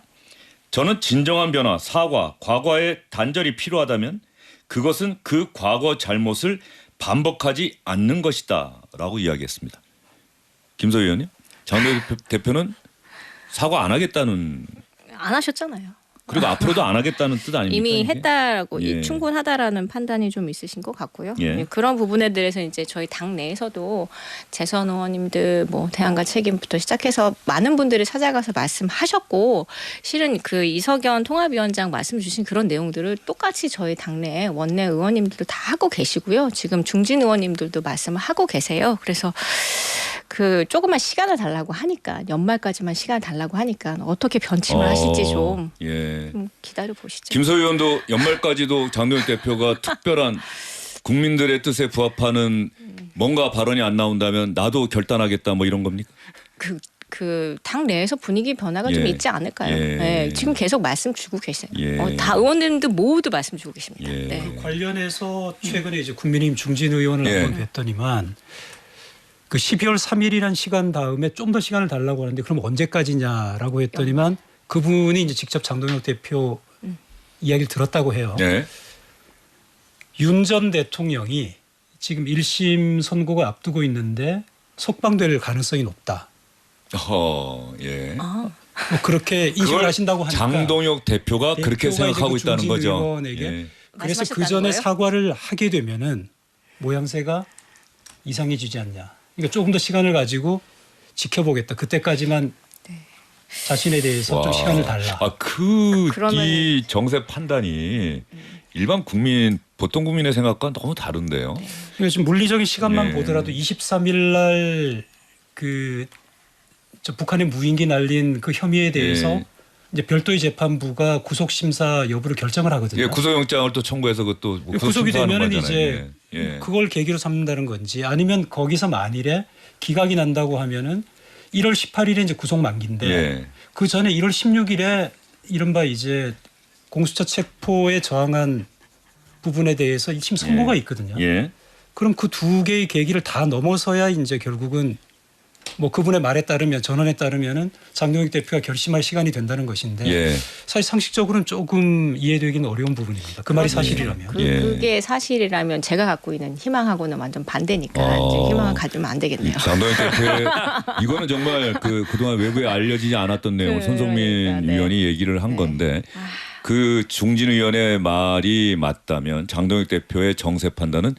저는 진정한 변화, 사과, 과거의 단절이 필요하다면 그것은 그 과거 잘못을 반복하지 않는 것이다라고 이야기했습니다. 김소희 의원님, 장동혁 대표는 사과 안 하겠다는 안 하셨잖아요. 그리고 앞으로도 안 하겠다는 뜻 아닙니까? 이미 이게? 했다라고 예. 충분하다라는 판단이 좀 있으신 것 같고요. 예. 그런 부분에 대해서 이제 저희 당 내에서도 재선 의원님들 뭐 대안과 책임부터 시작해서 많은 분들이 찾아가서 말씀하셨고 실은 그 이석연 통합위원장 말씀 주신 그런 내용들을 똑같이 저희 당내 원내 의원님들도 다 하고 계시고요. 지금 중진 의원님들도 말씀을 하고 계세요. 그래서 그 조금만 시간을 달라고 하니까 연말까지만 시간 달라고 하니까 어떻게 변침을 하실지 좀 예. 기다려 보시죠. 김소희 의원도 연말까지도 장동혁 대표가 특별한 국민들의 뜻에 부합하는 뭔가 발언이 안 나온다면 나도 결단하겠다 뭐 이런 겁니까? 그 당 내에서 분위기 변화가 좀 예. 있지 않을까요? 예. 네, 지금 계속 말씀 주고 계세요. 예. 다 의원님들 모두 말씀 주고 계십니다. 예. 네. 관련해서 최근에 이제 국민의힘 중진 의원을 예. 한번 뵀더니만 그 12월 3일이란 시간 다음에 좀 더 시간을 달라고 하는데 그럼 언제까지냐라고 했더니만 그분이 이제 직접 장동혁 대표 이야기를 들었다고 해요. 예. 윤 전 대통령이 지금 1심 선고가 앞두고 있는데 석방될 가능성이 높다. 예. 아, 뭐 그렇게 인식을 그걸 하신다고 하니까 장동혁 대표가 그렇게 대표가 생각하고 이제 그 있다는 중진 거죠. 의원에게 예. 그래서 그 말씀하셨다는 전에 거예요? 사과를 하게 되면은 모양새가 이상해지지 않냐. 그러니까 조금 더 시간을 가지고 지켜보겠다. 그때까지만 자신에 대해서 좀 와. 시간을 달라. 이 그러면은- 정세 판단이 일반 국민 보통 국민의 생각과 너무 다른데요. 그래서 지금 물리적인 시간만 네. 보더라도 23일 날 그 북한의 무인기 날린 그 혐의에 대해서 네. 이제 별도의 재판부가 구속 심사 여부를 결정을 하거든요. 예, 구속영장을 또 청구해서 그것도 구속이 되면은 거잖아요. 이제 예. 그걸 계기로 삼는다는 건지 아니면 거기서 만일에 기각이 난다고 하면은 1월 18일에 이제 구속 만기인데 예. 그 전에 1월 16일에 이른바 이제 공수처 체포에 저항한 부분에 대해서 1심 선고가 있거든요. 예. 그럼 그 두 개의 계기를 다 넘어서야 이제 결국은 뭐 그분의 말에 따르면 전언에 따르면은 장동혁 대표가 결심할 시간이 된다는 것인데 예. 사실 상식적으로는 조금 이해되기는 어려운 부분입니다. 그 말이 사실이라면. 예. 그게 사실이라면 제가 갖고 있는 희망하고는 완전 반대니까 이제 희망을 가지면 안 되겠네요. 장동혁 대표의 이거는 정말 그동안 외부에 알려지지 않았던 내용을 손성민 그러니까, 네. 의원이 얘기를 한 건데 그 중진 의원의 말이 맞다면 장동혁 대표의 정세 판단은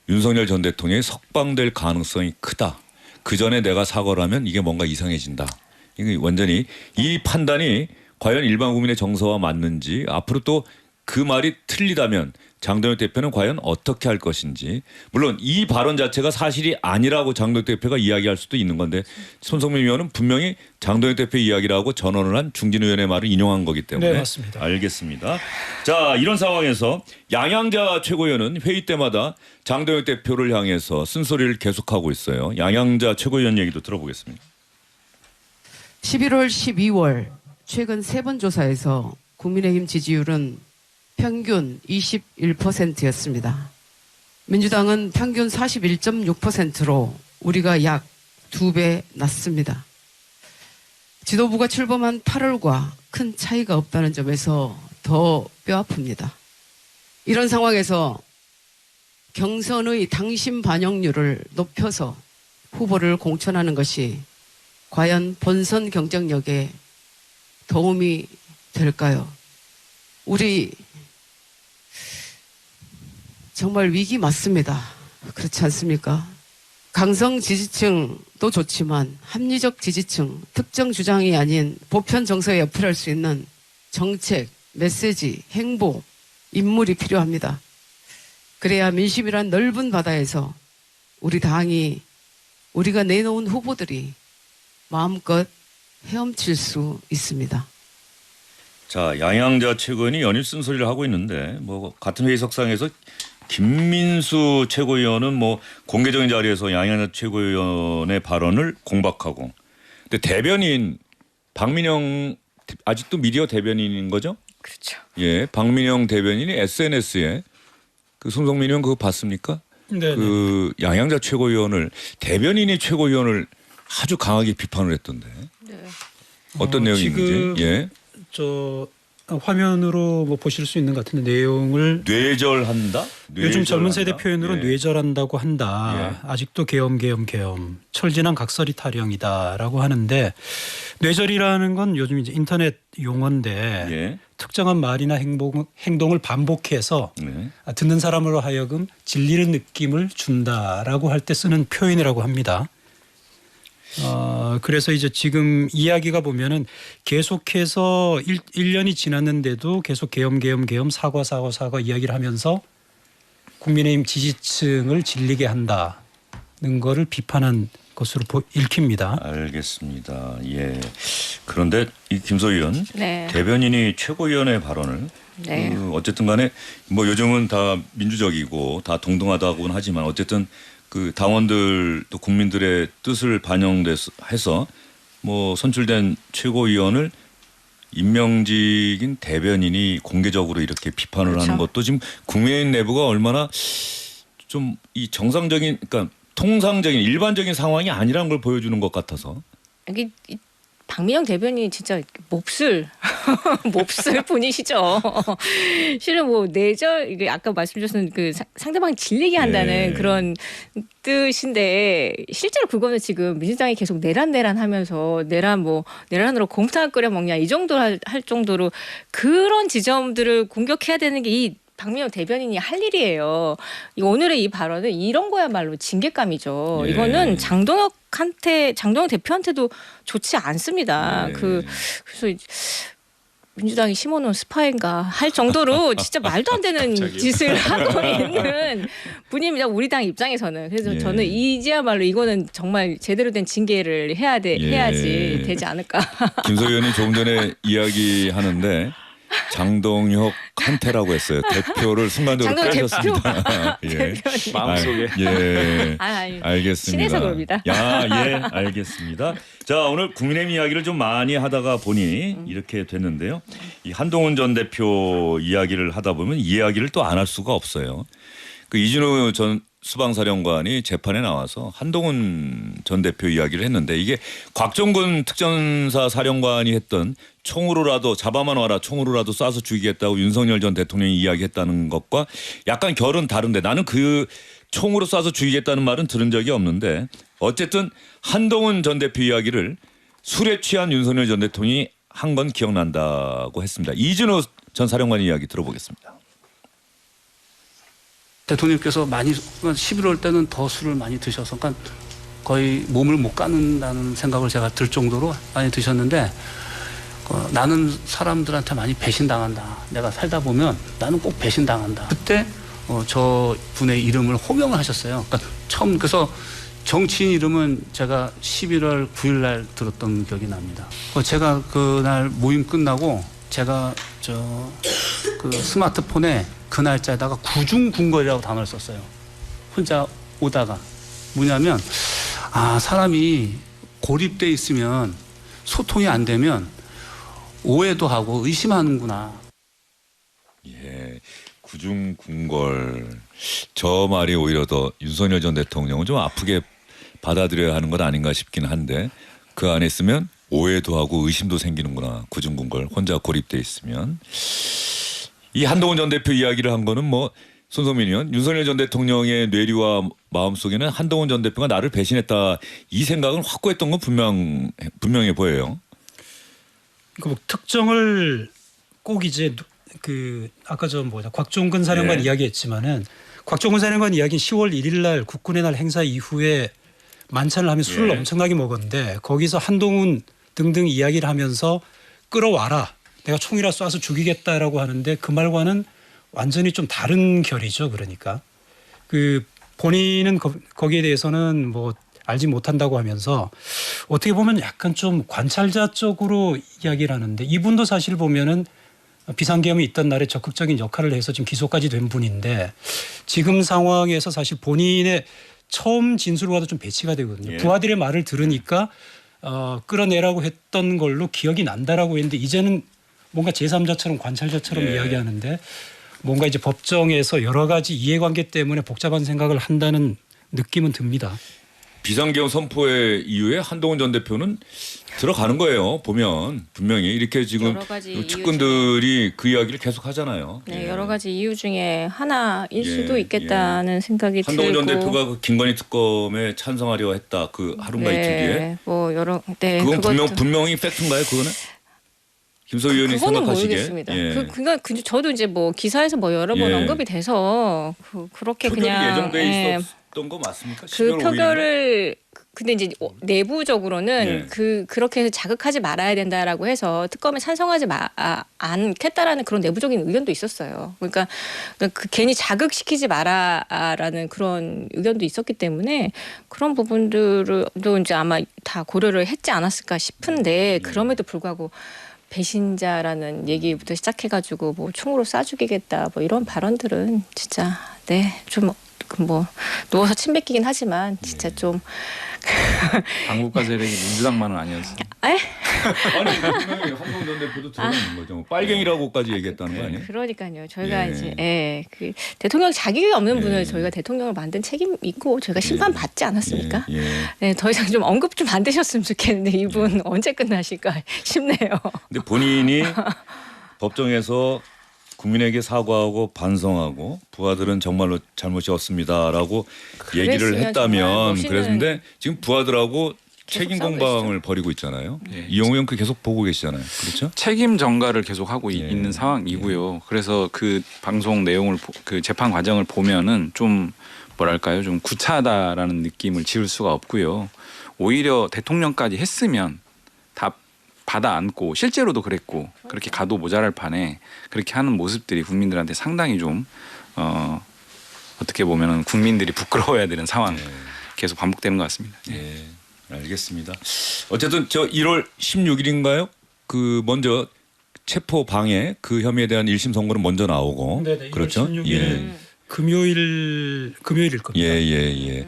윤석열 전 대통령이 석방될 가능성이 크다. 그 전에 내가 사과를 하면 이게 뭔가 이상해진다. 이게 완전히 이 판단이 과연 일반 국민의 정서와 맞는지 앞으로 또 그 말이 틀리다면 장동혁 대표는 과연 어떻게 할 것인지 물론 이 발언 자체가 사실이 아니라고 장동혁 대표가 이야기할 수도 있는 건데 손성민 의원은 분명히 장동혁 대표 이야기라고 전언을 한 중진 의원의 말을 인용한 거기 때문에 네, 맞습니다. 알겠습니다. 자 이런 상황에서 양양자 최고위원은 회의 때마다 장동혁 대표를 향해서 쓴소리를 계속하고 있어요. 양양자 최고위원 얘기도 들어보겠습니다. 11월, 12월 최근 3번 조사에서 국민의힘 지지율은 평균 21%였습니다. 민주당은 평균 41.6%로 우리가 약 2배 낮습니다. 지도부가 출범한 8월과 큰 차이가 없다는 점에서 더 뼈아픕니다. 이런 상황에서 경선의 당심 반영률을 높여서 후보를 공천하는 것이 과연 본선 경쟁력에 도움이 될까요? 우리 정말 위기 맞습니다. 그렇지 않습니까? 강성 지지층도 좋지만 합리적 지지층, 특정 주장이 아닌 보편 정서에 어필할 수 있는 정책, 메시지, 행보, 인물이 필요합니다. 그래야 민심이란 넓은 바다에서 우리 당이 우리가 내놓은 후보들이 마음껏 헤엄칠 수 있습니다. 자 양양자 최고위원이 연일 쓴소리를 하고 있는데 뭐 같은 회의석상에서 김민수 최고위원은 뭐 공개적인 자리에서 양양자 최고위원의 발언을 공박하고 근데 대변인 박민영 아직도 미디어 대변인인 거죠? 그렇죠. 예, 박민영 대변인이 SNS에 그 손성민 의원 그거 봤습니까? 네. 그 양양자 최고위원을 대변인이 최고위원을 아주 강하게 비판을 했던데 네. 어떤 내용인지 지금 예. 저 화면으로 뭐 보실 수 있는 것 같은데 내용을 뇌절한다? 요즘 젊은 세대 뇌절한다? 표현으로 예. 뇌절한다고 한다. 아직도 계엄 철진한 각설이 타령이다라고 하는데 뇌절이라는 건 요즘 이제 인터넷 용어인데 예. 특정한 말이나 행동을 반복해서 네. 듣는 사람으로 하여금 질리는 느낌을 준다라고 할 때 쓰는 표현이라고 합니다. 그래서 이제 지금 이야기가 보면은 계속해서 1년이 지났는데도 계속 계엄 사과 이야기를 하면서 국민의힘 지지층을 질리게 한다는 거를 비판한 것으로 읽힙니다. 알겠습니다. 예. 그런데 이 김소희 의원 네. 대변인이 최고위원의 발언을 네. 어쨌든 간에 뭐 요즘은 다 민주적이고 다 동등하다고는 하지만 어쨌든 그 당원들 또 국민들의 뜻을 반영해서 뭐 선출된 최고위원을 임명직인 대변인이 공개적으로 이렇게 비판을 그렇죠. 하는 것도 지금 국민의힘 내부가 얼마나 좀 이 정상적인 그러니까 통상적인 일반적인 상황이 아니라는 걸 보여주는 것 같아서 이게 박민영 대변인이 진짜 몹쓸 분이시죠. 실은 뭐 뇌절 이게 아까 말씀주신 그 상대방 질리게 한다는 네. 그런 뜻인데 실제로 그거는 지금 민주당이 계속 내란하면서 내란으로 곰탕을 끓여 먹냐 이 정도 할 정도로 그런 지점들을 공격해야 되는 게 이 박민영 대변인이 할 일이에요. 오늘의 이 발언은 이런 거야말로 징계감이죠. 예. 이거는 장동혁 대표한테도 좋지 않습니다. 예. 그래서 민주당이 심어놓은 스파인가 할 정도로 진짜 말도 안 되는 짓을 하고 있는 분입니다. 우리 당 입장에서는. 그래서 예. 저는 이제야말로 이거는 정말 제대로 된 징계를 해야지 되지 않을까. 김소희 의원이 조금 전에 이야기하는데 장동혁 한태라고 했어요. 대표를 순간적으로 장동혁 빼셨습니다. 예. 마음속에. 예. 아니, 알겠습니다. 신에서 그럽니다. 예, 알겠습니다. 자, 오늘 국민의힘 이야기를 좀 많이 하다가 보니 이렇게 됐는데요. 이 한동훈 전 대표 이야기를 하다 보면 이 이야기를 또 안 할 수가 없어요. 그 이준호 전 수방사령관이 재판에 나와서 한동훈 전 대표 이야기를 했는데 이게 곽종근 특전사 사령관이 했던 총으로라도 잡아만 와라 총으로라도 쏴서 죽이겠다고 윤석열 전 대통령이 이야기했다는 것과 약간 결은 다른데 나는 그 총으로 쏴서 죽이겠다는 말은 들은 적이 없는데 어쨌든 한동훈 전 대표 이야기를 술에 취한 윤석열 전 대통령이 한 건 기억난다고 했습니다. 이준호 전 사령관 이야기 들어보겠습니다. 대통령께서 많이 11월 때는 더 술을 많이 드셔서 그러니까 거의 몸을 못 가는다는 생각을 제가 들 정도로 많이 드셨는데 나는 사람들한테 많이 배신당한다. 내가 살다 보면 나는 꼭 배신당한다. 그때 저 분의 이름을 호명을 하셨어요. 그러니까 처음 그래서 정치인 이름은 제가 11월 9일 날 들었던 기억이 납니다. 제가 그날 모임 끝나고 제가 그 스마트폰에 그 날짜에다가 구중궁궐이라고 단어를 썼어요. 혼자 오다가 뭐냐면 사람이 고립돼 있으면 소통이 안 되면 오해도 하고 의심하는구나. 예, 구중궁궐 저 말이 오히려 더 윤석열 전 대통령은 좀 아프게 받아들여야 하는 것 아닌가 싶긴 한데 그 안에 있으면 오해도 하고 의심도 생기는구나. 구중궁궐 혼자 고립돼 있으면. 이 한동훈 전 대표 이야기를 한 거는 뭐 손성민 의원 윤석열 전 대통령의 뇌리와 마음속에는 한동훈 전 대표가 나를 배신했다 이 생각은 확고했던 건 분명해 보여요. 그 특정을 꼭 이제 그 아까 곽종근 사령관 이야기했지만은 곽종근 사령관 이야기는 10월 1일 날 국군의 날 행사 이후에 만찬을 하면 술을 엄청나게 먹었는데 거기서 한동훈 등등 이야기를 하면서 끌어와라. 내가 총이라 쏴서 죽이겠다라고 하는데 그 말과는 완전히 좀 다른 결이죠. 그러니까 그 본인은 거기에 대해서는 뭐 알지 못한다고 하면서 어떻게 보면 약간 좀 관찰자 쪽으로 이야기를 하는데 이분도 사실 보면은 비상계엄이 있던 날에 적극적인 역할을 해서 지금 기소까지 된 분인데 지금 상황에서 사실 본인의 처음 진술과도 좀 배치가 되거든요. 부하들의 말을 들으니까 끌어내라고 했던 걸로 기억이 난다라고 했는데 이제는 뭔가 제3자처럼 관찰자처럼 이야기하는데 뭔가 이제 법정에서 여러 가지 이해관계 때문에 복잡한 생각을 한다는 느낌은 듭니다. 비상계엄 선포의 이후에 한동훈 전 대표는 들어가는 거예요. 보면 분명히 이렇게 지금 여러 가지 이유 측근들이 그 이야기를 계속 하잖아요. 네, 예. 여러 가지 이유 중에 하나일 예, 수도 있겠다는 생각이 한동훈 들고. 전 대표가 그 김건희 특검에 찬성하려 했다. 그 하루인가 이틀 뒤에. 뭐 여러 네, 그건 그것도- 분명히 팩트인가요? 그거는? 김소 의원이 그거는 생각하시기에. 모르겠습니다. 예. 그러니까 저도 이제 뭐 기사에서 뭐 여러 번 예. 언급이 돼서 그렇게 표결이 그냥 예정돼 있었던 거 맞습니까? 그 12월 5일 날? 표결을 근데 이제 내부적으로는 예. 그렇게 해서 자극하지 말아야 된다라고 해서 특검에 찬성하지 않겠다라는 그런 내부적인 의견도 있었어요. 그러니까 그 괜히 자극시키지 마라라는 그런 의견도 있었기 때문에 그런 부분들도 이제 아마 다 고려를 했지 않았을까 싶은데 그럼에도 불구하고 배신자라는 얘기부터 시작해가지고 뭐 총으로 쏴 죽이겠다 뭐 이런 발언들은 진짜 좀 뭐 누워서 침 뱉기긴 하지만 진짜 좀 당국가 세력이 민주당만은 아니었어요. 아니 한동훈 전 대표도 들어가는 거죠. 빨갱이라고까지 얘기했다는 거 아니에요? 그러니까요. 저희가 예. 이제 그 대통령 자격이 없는 예. 분을 저희가 대통령을 만든 책임 있고 저희가 심판 받지 않았습니까? 예. 네, 더 이상 좀 언급 좀 안 되셨으면 좋겠는데 이분 언제 끝나실까 싶네요. 근데 본인이 법정에서 국민에게 사과하고 반성하고 부하들은 정말로 잘못이 없습니다라고 얘기를 그랬으면 했다면 정말 멋있는 그랬는데 지금 부하들하고 책임 싸우고 공방을 벌이고 있잖아요. 예. 이용우 의원 그 계속 보고 계시잖아요. 그렇죠? 책임 전가를 계속 하고 예. 있는 상황이고요. 그래서 그 방송 내용을 그 재판 과정을 보면은 좀 뭐랄까요, 좀 구차하다라는 느낌을 지울 수가 없고요. 오히려 대통령까지 했으면 다 받아 안고 실제로도 그랬고 그렇게 가도 모자랄 판에 그렇게 하는 모습들이 국민들한테 상당히 좀 어떻게 보면은 국민들이 부끄러워야 되는 상황 계속 반복되는 것 같습니다. 예. 알겠습니다. 어쨌든 저 1월 16일인가요? 그 먼저 체포 방해 그 혐의에 대한 1심 선고는 먼저 나오고 네네, 1월 그렇죠? 16일 예. 금요일일 겁니다. 예.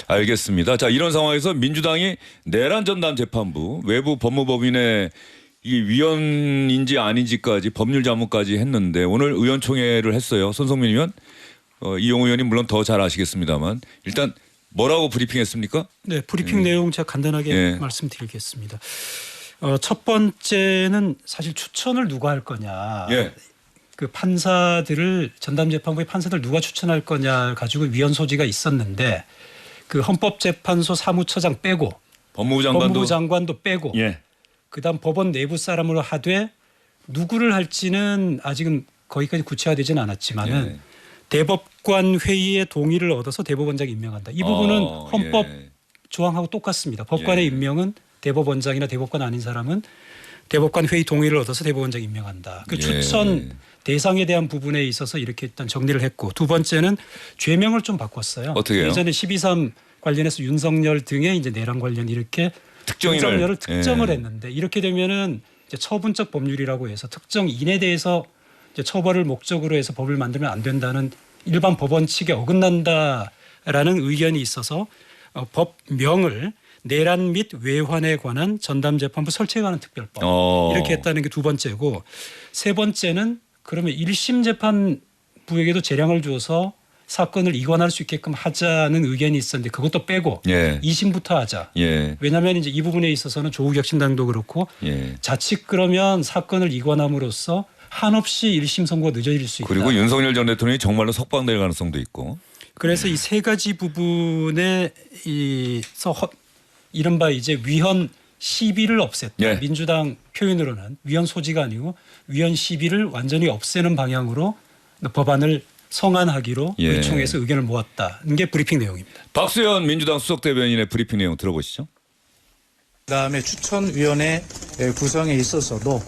알겠습니다. 자, 이런 상황에서 민주당이 내란 전담 재판부 외부 법무법인의 이 위원인지 아닌지까지 법률 자문까지 했는데 오늘 의원총회를 했어요. 손성민 의원, 이용우 의원이 물론 더 잘 아시겠습니다만 일단 뭐라고 브리핑했습니까? 네, 브리핑 내용 제가 간단하게 예. 말씀드리겠습니다. 첫 번째는 사실 추천을 누가 할 거냐. 예. 그 판사들을 전담재판부의 판사들 누가 추천할 거냐 가지고 위헌 소지가 있었는데 그 헌법재판소 사무처장 빼고 법무부 장관도 빼고 예. 그다음 법원 내부 사람으로 하되 누구를 할지는 아직은 거기까지 구체화되지는 않았지만은 예. 대법관 회의의 동의를 얻어서 대법원장 임명한다. 이 부분은 헌법 예. 조항하고 똑같습니다. 법관의 예. 임명은 대법원장이나 대법관 아닌 사람은 대법관 회의 동의를 얻어서 대법원장 임명한다. 그 예. 추천 대상에 대한 부분에 있어서 이렇게 일단 정리를 했고 두 번째는 죄명을 좀 바꿨어요. 어떻게요? 예전에 12.3 관련해서 윤석열 등의 이제 내란 관련 이렇게 윤석열을 특정을 예. 했는데 이렇게 되면은 이제 처분적 법률이라고 해서 특정인에 대해서 이제 처벌을 목적으로 해서 법을 만들면 안 된다는 일반 법원 측에 어긋난다라는 의견이 있어서 법명을 내란 및 외환에 관한 전담재판부 설치에 관한 특별법 이렇게 했다는 게 두 번째고 세 번째는 그러면 1심 재판부에게도 재량을 줘서 사건을 이관할 수 있게끔 하자는 의견이 있었는데 그것도 빼고 예. 2심부터 하자. 예. 왜냐하면 이제 이 부분에 있어서는 조국 혁신당도 그렇고 예. 자칫 그러면 사건을 이관함으로써 한없이 1심 선고가 늦어질 수 있다. 그리고 윤석열 전 대통령이 정말로 석방될 가능성도 있고. 그래서 이 세 가지 부분에 이른바 이제 위헌 시비를 없앴다. 예. 민주당 표현으로는 위헌 소지가 아니고 위헌 시비를 완전히 없애는 방향으로 법안을 성안하기로 예. 의총에서 의견을 모았다는 게 브리핑 내용입니다. 박수현 민주당 수석대변인의 브리핑 내용 들어보시죠. 그다음에 추천위원회 구성에 있어서도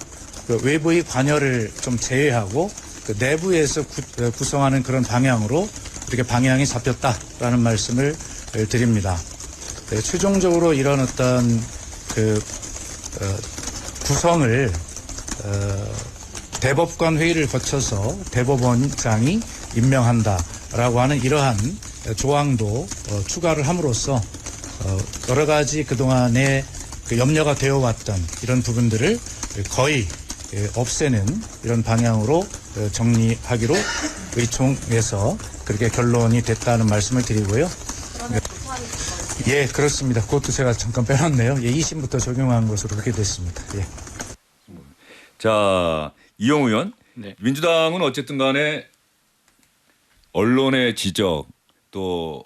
그 외부의 관여를 좀 제외하고 그 내부에서 구성하는 그런 방향으로 이렇게 방향이 잡혔다라는 말씀을 드립니다. 최종적으로 이런 어떤 그 구성을 대법관 회의를 거쳐서 대법원장이 임명한다라고 하는 이러한 조항도 추가를 함으로써 여러 가지 그동안에 그 염려가 되어왔던 이런 부분들을 거의 없애는 이런 방향으로 정리하기로 의총에서 그렇게 결론이 됐다는 말씀을 드리고요. 예, 그렇습니다. 그것도 제가 잠깐 빼놨네요. 예, 2심부터 적용한 것으로 그렇게 됐습니다. 예. 자, 이용우 의원. 네. 민주당은 어쨌든 간에 언론의 지적 또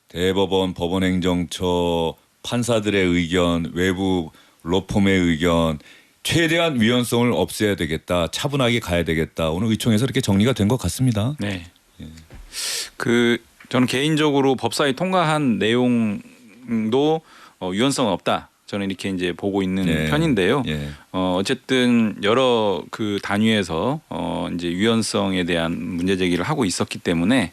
대법원, 법원행정처 판사들의 의견, 외부 로펌의 의견 최대한 위헌성을 없애야 되겠다. 차분하게 가야 되겠다. 오늘 의총에서 이렇게 정리가 된 것 같습니다. 네. 저는 개인적으로 법사위 통과한 내용도 위헌성은 없다. 저는 이렇게 이제 보고 있는 편인데요. 어쨌든 여러 그 단위에서 이제 위헌성에 대한 문제 제기를 하고 있었기 때문에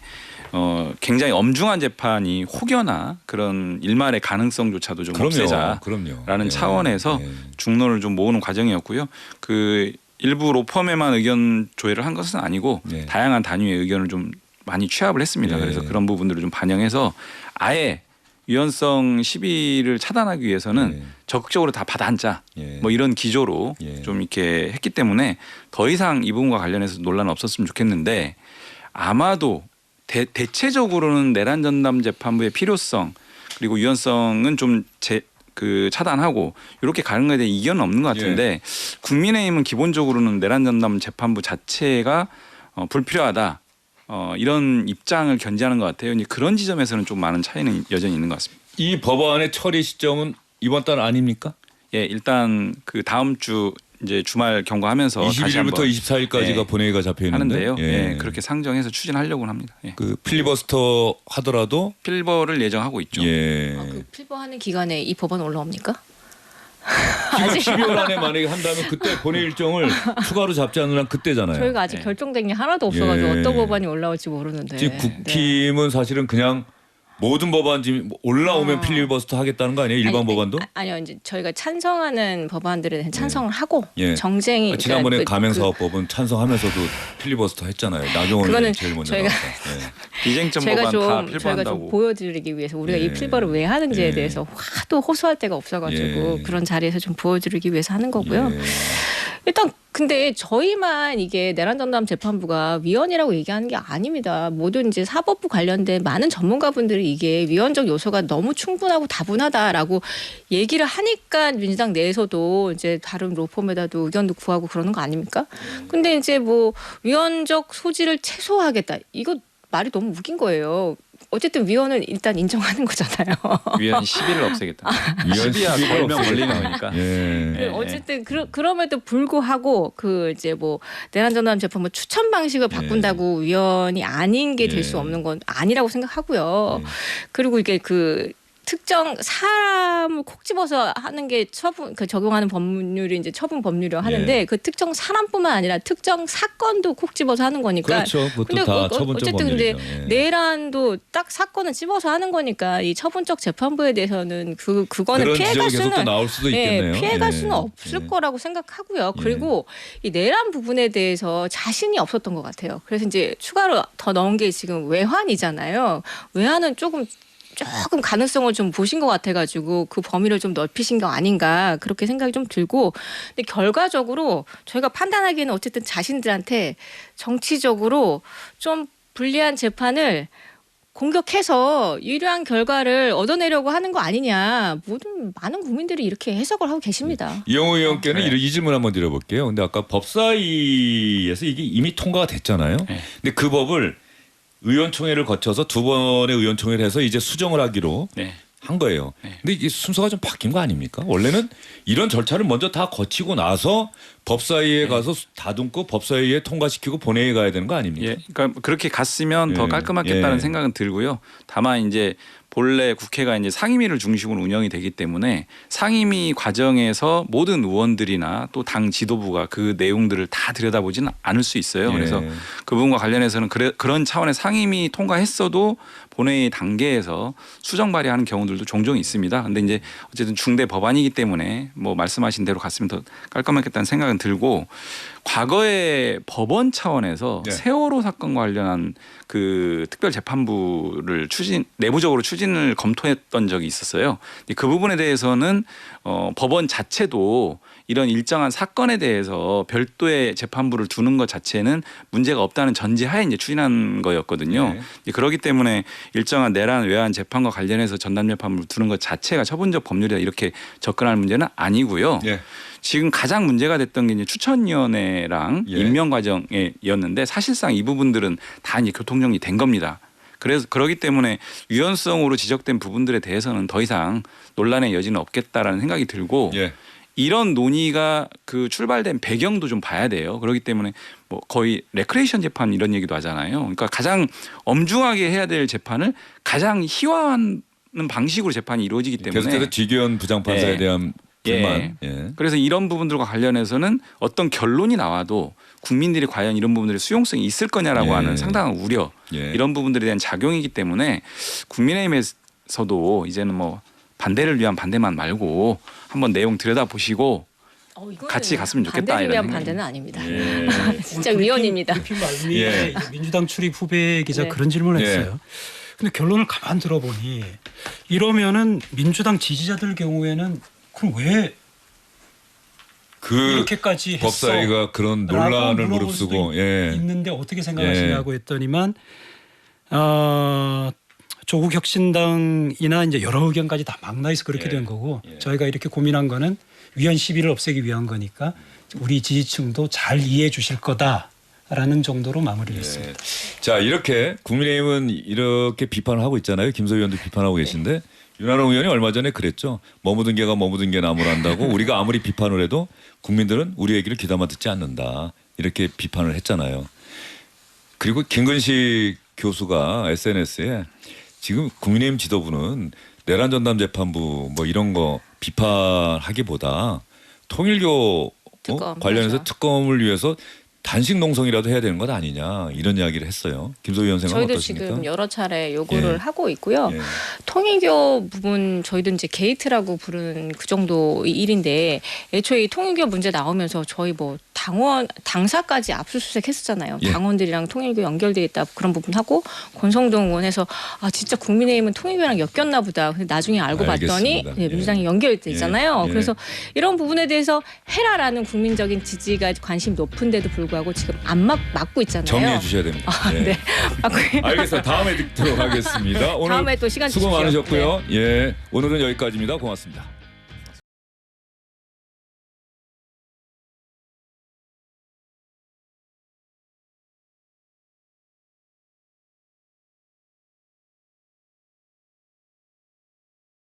굉장히 엄중한 재판이 혹여나 그런 일말의 가능성조차도 좀 없애자라는 차원에서 중론을 좀 모으는 과정이었고요. 그 일부 로펌에만 의견 조회를 한 것은 아니고 다양한 단위의 의견을 좀 많이 취합을 했습니다. 그래서 그런 부분들을 좀 반영해서 아예 위헌성 시비를 차단하기 위해서는 적극적으로 다 받아앉자 뭐 이런 기조로 좀 이렇게 했기 때문에 더 이상 이 부분과 관련해서 논란은 없었으면 좋겠는데 아마도 대체적으로는 내란 전담 재판부의 필요성 그리고 위헌성은 좀 차단하고 이렇게 가는 것에 대해 이견은 없는 것 같은데 국민의힘은 기본적으로는 내란 전담 재판부 자체가 불필요하다. 이런 입장을 견지하는 것 같아요. 이제 그런 지점에서는 좀 많은 차이는 여전히 있는 것 같습니다. 이 법안의 처리 시점은 이번 달 아닙니까? 예, 일단 그 다음 주 이제 주말 경과하면서 21일부터 24일까지가 본회의가 잡혀 있는데요. 하는데요. 그렇게 상정해서 추진하려고 합니다. 그 필리버스터 하더라도 필버를 예정하고 있죠. 그 필버하는 기간에 이 법안 올라옵니까? 지금 12월 안에 만약에 한다면 그때 본회의 일정을 추가로 잡지 않는 한 그때잖아요. 저희가 아직 결정된 게 하나도 없어가지고 어떤 법안이 올라올지 모르는데. 지금 국힘은 사실은 그냥 모든 법안 지금 올라오면 필리버스터 하겠다는 거 아니에요? 일반 법안도? 아니요. 이제 저희가 찬성하는 법안들에 대한 찬성을 하고 정쟁이 지난번에 그러니까 가맹사업법은 찬성하면서도 필리버스터 했잖아요. 나경원 의원이 제일 먼저 저희가 비쟁점 법안 다 필버한다고. 저희가 좀 보여드리기 위해서 우리가 이 필버를 왜 하는지에 대해서 하도 호소할 데가 없어가지고 그런 자리에서 좀 보여드리기 위해서 하는 거고요. 일단 근데 저희만 이게 내란 전담 재판부가 위헌이라고 얘기하는 게 아닙니다. 모든 이제 사법부 관련된 많은 전문가분들이 이게 위헌적 요소가 너무 충분하고 다분하다라고 얘기를 하니까 민주당 내에서도 이제 다른 로펌에다도 의견도 구하고 그러는 거 아닙니까? 근데 이제 뭐 위헌적 소지를 최소화하겠다. 이거 말이 너무 웃긴 거예요. 어쨌든 위헌을 일단 인정하는 거잖아요. 위헌 10일을 없애겠다. 위헌 10일 걸면 걸리는 거니까. 어쨌든 그럼에도 불구하고 그 이제 뭐 내란 전담 재판부 추천 방식을 바꾼다고 위헌이 아닌 게 될 수 없는 건 아니라고 생각하고요. 그리고 이게 그 특정 사람을 콕 집어서 하는 게 처분 적용하는 법률이 이제 처분 법률이라고 하는데 그 특정 사람뿐만 아니라 특정 사건도 콕 집어서 하는 거니까. 그렇죠. 그것도 다 처분적 어쨌든 법률이죠. 근데 내란도 딱 사건을 집어서 하는 거니까 이 처분적 재판부에 대해서는 그거는 피해갈 수는 나올 수도 있겠네요. 피해갈 수는 없을 거라고 생각하고요. 그리고 이 내란 부분에 대해서 자신이 없었던 것 같아요. 그래서 이제 추가로 더 넣은 게 지금 외환이잖아요. 외환은 조금 가능성을 좀 보신 것 같아가지고 그 범위를 좀 넓히신 거 아닌가 그렇게 생각이 좀 들고 근데 결과적으로 저희가 판단하기에는 어쨌든 자신들한테 정치적으로 좀 불리한 재판을 공격해서 유리한 결과를 얻어내려고 하는 거 아니냐 많은 국민들이 이렇게 해석을 하고 계십니다. 이용우 의원께는 이 질문 한번 드려볼게요. 근데 아까 법사위에서 이게 이미 통과가 됐잖아요. 근데 그 법을 의원총회를 거쳐서 두 번의 의원총회를 해서 이제 수정을 하기로 한 거예요. 근데 이게 순서가 좀 바뀐 거 아닙니까? 원래는 이런 절차를 먼저 다 거치고 나서 법사위에 가서 다듬고 법사위에 통과시키고 본회의에 가야 되는 거 아닙니까? 그러니까 그렇게 갔으면 더 깔끔하겠다는 생각은 들고요. 다만 이제 본래 국회가 이제 상임위를 중심으로 운영이 되기 때문에 상임위 과정에서 모든 의원들이나 또 당 지도부가 그 내용들을 다 들여다보지는 않을 수 있어요. 그래서 그 부분과 관련해서는 그런 차원의 상임위 통과했어도 본회의 단계에서 수정 발의하는 경우들도 종종 있습니다. 근데 이제 어쨌든 중대 법안이기 때문에 뭐 말씀하신 대로 갔으면 더 깔끔하겠다는 생각은 들고 과거에 법원 차원에서 세월호 사건과 관련한 그 특별재판부를 내부적으로 추진을 검토했던 적이 있었어요. 그 부분에 대해서는 법원 자체도 이런 일정한 사건에 대해서 별도의 재판부를 두는 것 자체는 문제가 없다는 전제하에 이제 추진한 거였거든요. 그렇기 때문에 일정한 내란 외환 재판과 관련해서 전담 재판부를 두는 것 자체가 처분적 법률이다 이렇게 접근할 문제는 아니고요. 지금 가장 문제가 됐던 게 이제 추천위원회랑 임명 과정이었는데 사실상 이 부분들은 다 이제 교통정리 된 겁니다. 그래서 그러기 때문에 유연성으로 지적된 부분들에 대해서는 더 이상 논란의 여지는 없겠다라는 생각이 들고 이런 논의가 그 출발된 배경도 좀 봐야 돼요. 그렇기 때문에 뭐 거의 레크레이션 재판 이런 얘기도 하잖아요. 그러니까 가장 엄중하게 해야 될 재판을 가장 희화화하는 방식으로 재판이 이루어지기 때문에 계속해서 지규현 부장판사에 대한 불만. 그래서 이런 부분들과 관련해서는 어떤 결론이 나와도 국민들이 과연 이런 부분들의 수용성이 있을 거냐라고 하는 상당한 우려 이런 부분들에 대한 작용이기 때문에 국민의힘에서도 이제는 뭐 반대를 위한 반대만 말고 한번 내용 들여다보시고 같이 갔으면 좋겠다. 반대를 위한 반대는 아닙니다. 진짜 위헌입니다. 브리핑 말미에 민주당 출입 후배 기자 그런 질문을 했어요. 근데 결론을 가만 들어보니 이러면은 민주당 지지자들 경우에는 그럼 왜 이렇게까지 했어? 법사위가 그런 논란을 무릅쓰고 있는데 어떻게 생각하시냐고 했더니만 조국 혁신당이나 이제 여러 의견까지 다 망라해서 그렇게 된 거고 저희가 이렇게 고민한 거는 위헌 시비를 없애기 위한 거니까 우리 지지층도 잘 이해해 주실 거다라는 정도로 마무리했습니다. 자, 이렇게 국민의힘은 이렇게 비판을 하고 있잖아요. 김소희 의원도 비판하고 계신데 윤한홍 의원이 얼마 전에 그랬죠. 머무든 개가 머무든 개 나무란다고 우리가 아무리 비판을 해도 국민들은 우리 얘기를 귀담아 듣지 않는다. 이렇게 비판을 했잖아요. 그리고 김근식 교수가 SNS에 지금 국민의힘 지도부는 내란 전담 재판부 뭐 이런 거 비판하기보다 통일교 관련해서 특검을 위해서 단식 농성이라도 해야 되는 것 아니냐 이런 이야기를 했어요. 김소희 의원 생각은 저희도 어떠십니까? 지금 여러 차례 요구를 하고 있고요. 통일교 부분 저희도 이제 게이트라고 부르는 그 정도 일인데 애초에 이 통일교 문제 나오면서 저희 뭐 당사까지 압수수색했었잖아요. 당원들이랑 통일교 연결돼 있다 그런 부분 하고 권성동 의원에서 진짜 국민의힘은 통일교랑 엮였나 보다. 근데 나중에 알고 봤더니 민주당이 연결돼 있잖아요. 그래서 이런 부분에 대해서 해라라는 국민적인 지지가 관심이 높은데도 불구하고 지금 안 막고 있잖아요. 정리해 주셔야 됩니다. 네. 알겠어요. 다음에 듣도록 하겠습니다. 오늘 다음에 또 시간 수고 주십시오. 많으셨고요. 오늘은 여기까지입니다. 고맙습니다.